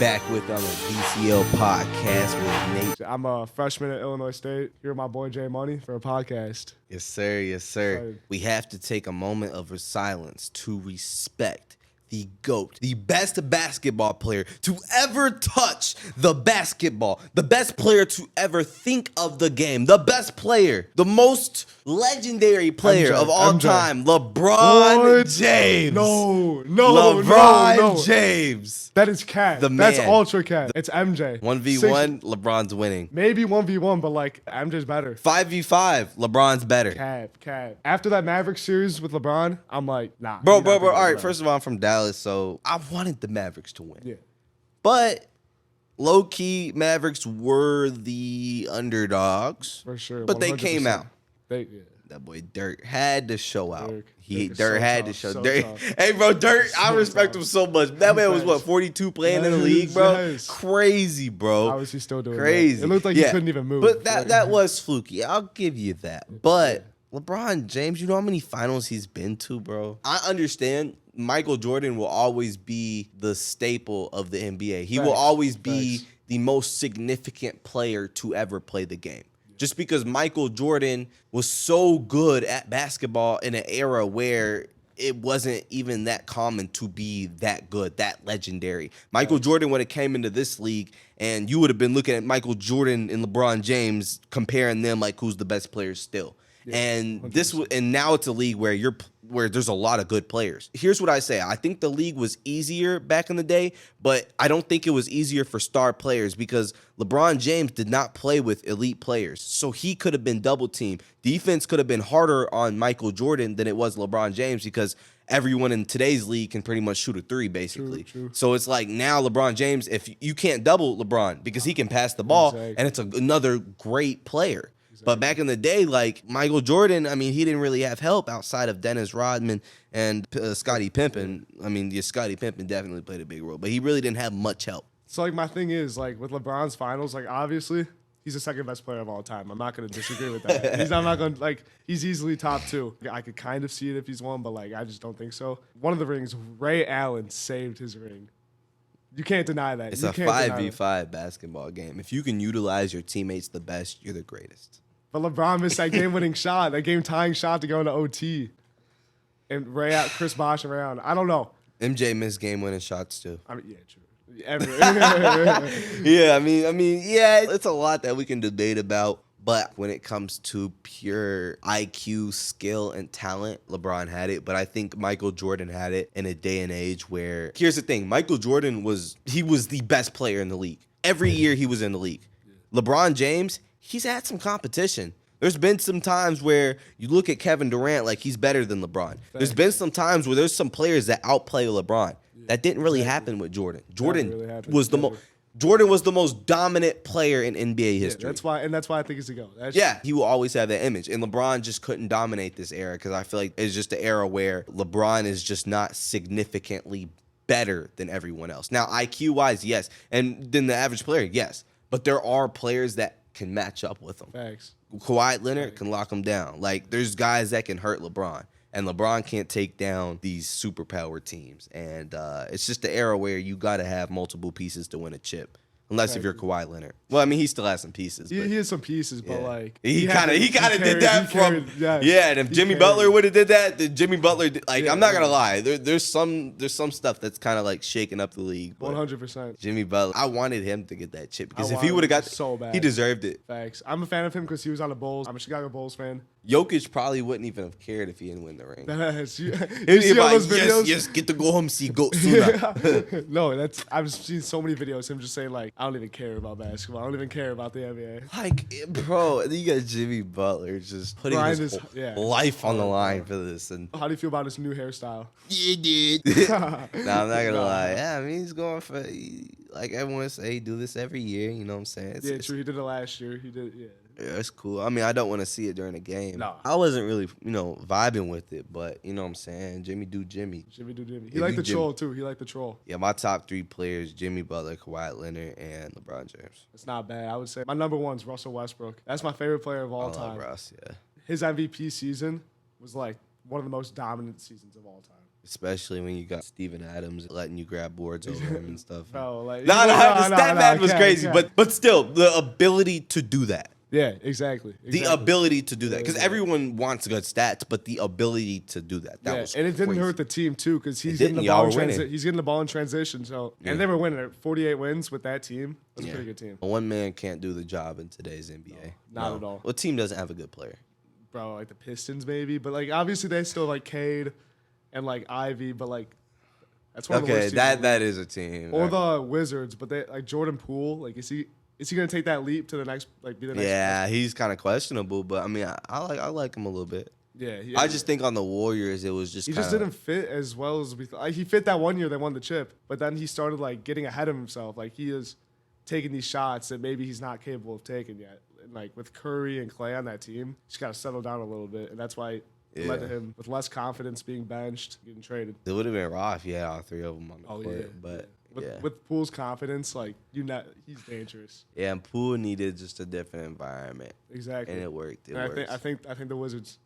back with on the DCL podcast with Nate. I'm a freshman at Illinois State. Here with my boy Jay Money for a podcast. Yes, sir. Yes, sir. Excited. We have to take a moment of silence to respect the GOAT, the best basketball player to ever touch the basketball, the best player to ever think of the game, the best player, the most legendary player of all time, LeBron James. No. LeBron James. That is cat. That's ultra cat. It's MJ. 1v1, LeBron's winning. Maybe 1v1, but like MJ's better. 5v5, LeBron's better. Cat. After that Mavericks series with LeBron, I'm like, nah. Bro. All right, first of all, I'm from Dallas, so I wanted the Mavericks to win. Yeah. But low-key, Mavericks were the underdogs. For sure. But they came out. Yeah. That boy Dirk had to show out. Dirk had to show. Dirk. Tough. Hey, bro, Dirk, I respect him so much. That man was, 42 playing in the league, bro? Yes. Crazy, bro. How is he still doing Crazy. that? It looked like he couldn't even move. But that was fluky. I'll give you that. But LeBron James, you know how many finals he's been to, bro? I understand Michael Jordan will always be the staple of the NBA. He will always be the most significant player to ever play the game. Just because Michael Jordan was so good at basketball in an era where it wasn't even that common to be that good, that legendary. Michael Jordan, when it came into this league, and you would have been looking at Michael Jordan and LeBron James, comparing them like who's the best players still. Yeah, and now it's a league where there's a lot of good players. Here's what I say. I think the league was easier back in the day, but I don't think it was easier for star players because LeBron James did not play with elite players. So he could have been double teamed. Defense could have been harder on Michael Jordan than it was LeBron James because everyone in today's league can pretty much shoot a three, basically. True. So it's like now LeBron James, if you can't double LeBron because he can pass the ball, and it's another great player. But back in the day, like Michael Jordan, I mean, he didn't really have help outside of Dennis Rodman and Scottie Pippen. I mean, Scottie Pippen definitely played a big role, but he really didn't have much help. So, like, my thing is, like, with LeBron's finals, like, obviously, he's the second best player of all time. I'm not going to disagree with that. He's easily top two. I could kind of see it if he's won, but, like, I just don't think so. One of the rings, Ray Allen saved his ring. You can't deny that. It's a 5v5 basketball game. If you can utilize your teammates the best, you're the greatest. But LeBron missed that game-winning shot, that game-tying shot to go into OT. And Chris Bosh around. I don't know. MJ missed game-winning shots, too. I mean, yeah, true. Yeah, I mean, it's a lot that we can debate about. But when it comes to pure IQ, skill, and talent, LeBron had it. But I think Michael Jordan had it in a day and age where, here's the thing, Michael Jordan was the best player in the league. Every year he was in the league. LeBron James, he's had some competition. There's been some times where you look at Kevin Durant like he's better than LeBron. There's been some times where there's some players that outplay LeBron. That didn't really happen with Jordan. Jordan was the most dominant player in NBA history. That's why I think he's a GOAT. He will always have that image. And LeBron just couldn't dominate this era because I feel like it's just an era where LeBron is just not significantly better than everyone else. Now, IQ-wise, yes. And then the average player, yes. But there are players that can match up with him. Facts. Kawhi Leonard can lock him down. Like, there's guys that can hurt LeBron. And LeBron can't take down these superpower teams. And it's just the era where you got to have multiple pieces to win a chip. Unless if you're Kawhi Leonard. Well, I mean, he still has some pieces. He has some pieces, but like he kind of did that from and if Jimmy Butler would have did that, then Jimmy Butler I'm not gonna lie, there's some stuff that's kind of like shaking up the league. 100%. Jimmy Butler, I wanted him to get that chip because if he would have got so bad, he deserved it. Facts. I'm a fan of him because he was on the Bulls. I'm a Chicago Bulls fan. Jokic probably wouldn't even have cared if he didn't win the ring. You see all those videos? Yes, get to go home see Goat Suna. No, I've seen so many videos of him just saying like, I don't even care about basketball. I don't even care about the NBA. Like, bro, and then you got Jimmy Butler just putting his life on the line for this. And how do you feel about his new hairstyle? Yeah, dude. Nah, I'm not gonna lie. Yeah, I mean, he's going for, like everyone say, he do this every year. You know what I'm saying? True. He did it last year. He did, Yeah, it's cool. I mean, I don't want to see it during the game. No. I wasn't really, vibing with it, but you know what I'm saying? Jimmy do Jimmy. He liked the troll, too. He liked the troll. Yeah, my top three players, Jimmy Butler, Kawhi Leonard, and LeBron James. It's not bad. I would say my number one's Russell Westbrook. That's my favorite player of all time. Russ, yeah. His MVP season was like one of the most dominant seasons of all time. Especially when you got Steven Adams letting you grab boards over him and stuff. Bro, like, No, the stat pad was crazy, can't. but still, the ability to do that. Yeah, exactly. The ability to do that, because everyone wants good stats, but the ability to do that. That was and it didn't crazy. hurt the team too, because he's didn't. getting the Y'all ball. were winning. He's getting the ball in transition. So and they were winning. 48 wins with that team. That's a pretty good team. One man can't do the job in today's NBA. Not at all. What team doesn't have a good player? Bro, like the Pistons maybe, but like obviously they still like Cade and like Ivy, but like that's one of the worst teams. That is a team. Or the Wizards, but they like Jordan Poole. Like is he gonna take that leap to the next be the next? Yeah, he's kind of questionable, but I mean I like him a little bit. Yeah, I just think on the Warriors it was just he just didn't fit as well as we thought. Like, he fit that one year they won the chip, but then he started like getting ahead of himself. Like he is taking these shots that maybe he's not capable of taking yet. And like with Curry and Clay on that team, he's got to settle down a little bit, and that's why it led to him with less confidence being benched, getting traded. It would have been raw if you had all three of them on the court, yeah, but. With Poole's confidence, like he's dangerous. Yeah, and Poole needed just a different environment. Exactly, and it worked. I think the Wizards.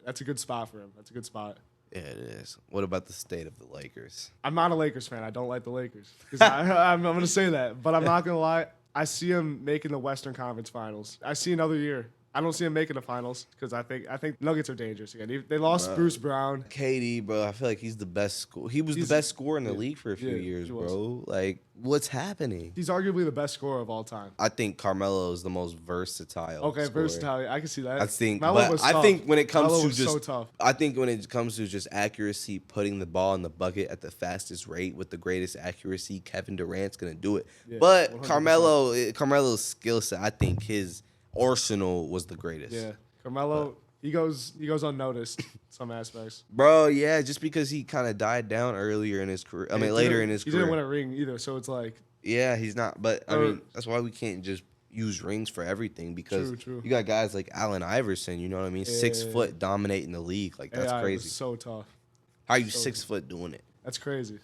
That's a good spot for him. That's a good spot. Yeah, it is. What about the state of the Lakers? I'm not a Lakers fan. I don't like the Lakers. I'm going to say that, but I'm not going to lie. I see him making the Western Conference Finals. I see another year. I don't see him making the finals because I think Nuggets are dangerous again. They lost Bruce Brown. KD, bro, I feel like he's the best scorer. He was the best scorer in the league for a few years, bro. Like, what's happening? He's arguably the best scorer of all time. I think Carmelo is the most versatile. Okay, scorer. versatile. I can see that. I think, Melo but I think when it comes Melo to was just, so tough. I think when it comes to just accuracy, putting the ball in the bucket at the fastest rate with the greatest accuracy, Kevin Durant's gonna do it. Yeah, but 100%. Carmelo's skill set, I think his arsenal was the greatest. Yeah. Carmelo, he goes unnoticed in some aspects. Bro, yeah, just because he kind of died down earlier in his career. I mean, later in his career. He didn't win a ring either, so it's like. Yeah, he's not. But, I mean, that's why we can't just use rings for everything because you got guys like Allen Iverson, you know what I mean? 6 foot dominating the league. Like, that's crazy. Was so tough. How are you 6 foot doing it? That's crazy.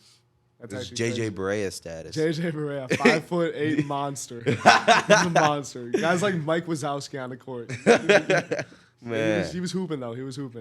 That's JJ Barea status. JJ Barea, 5'8" monster. He's a monster. Guys like Mike Wazowski on the court. Man. He was hooping, though. He was hooping.